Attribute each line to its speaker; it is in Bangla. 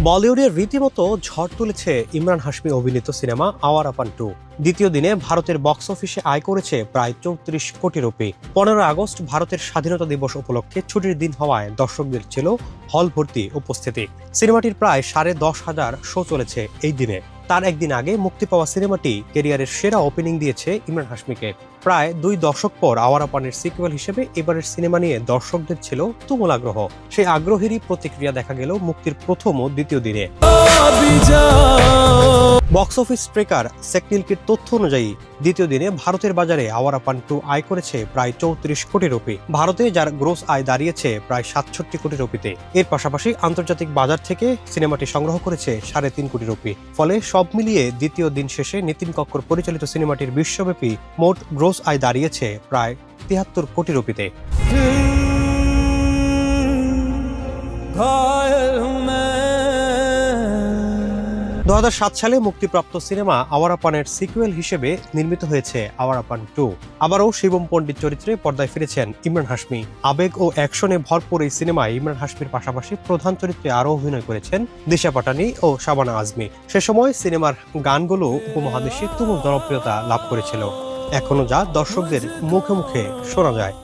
Speaker 1: বলিউডের রীতিমতো ঝড় তুলেছে ইমরান হাশমি অভিনীত সিনেমা আওয়ারাপান 2। দ্বিতীয় দিনে ভারতের বক্স অফিসে আয় করেছে প্রায় 34 কোটি রুপি। 15 আগস্ট ভারতের স্বাধীনতা দিবস উপলক্ষে ছুটির দিন হওয়ায় দর্শকদের ছিল হল ভর্তি উপস্থিতি। সিনেমাটির প্রায় 10,500 শো চলেছে এই দিনে। তার একদিন আগে মুক্তি পাওয়া সিনেমাটি ক্যারিয়ারের সেরা ওপেনিং দিয়েছে ইমরান হাশমিকে। প্রায় 2 দশক পর আওয়ারাপানের সিকুয়েল হিসেবে এবারের সিনেমা নিয়ে দর্শকদের ছিল তুমুল আগ্রহ। সেই আগ্রহেরই প্রতিক্রিয়া দেখা গেল মুক্তির প্রথম ও দ্বিতীয় দিনে। বক্স অফিস ট্রেকার সেকনিলকের তথ্য অনুযায়ী দ্বিতীয় দিনে ভারতের বাজারে আওয়ারাপান 2 আয় করেছে প্রায় 34 কোটি রুপি। ভারতে যার গ্রোস আয় দাঁড়িয়েছে প্রায় 67 কোটি রুপিতে। এর পাশাপাশি আন্তর্জাতিক বাজার থেকে সিনেমাটি সংগ্রহ করেছে 3.5 কোটি রুপি। ফলে সব মিলিয়ে দ্বিতীয় দিন শেষে নিতিন কক্কর পরিচালিত সিনেমাটির বিশ্বব্যাপী মোট গ্রোস আয় দাঁড়িয়েছে প্রায় 73 কোটি রুপিতে। 2007 সালে মুক্তিপ্রাপ্ত সিনেমা আওয়ারাপানের সিকুয়েল হিসেবে নির্মিত হয়েছে আওয়ারাপান 2। আবারও শিবম পণ্ডিত চরিত্রে পর্দায় ফিরেছেন ইমরান হাশমি। আবেগ ও অ্যাকশনে ভরপুর এই সিনেমায় ইমরান হাশমির পাশাপাশি প্রধান চরিত্রে আরও অভিনয় করেছেন দিশা পাটানি ও শাবানা আজমি। সে সময় সিনেমার গানগুলো উপমহাদেশে তুমুল জনপ্রিয়তা লাভ করেছিল। এখনো যা দর্শকদের মুখে মুখে শোনা যায়।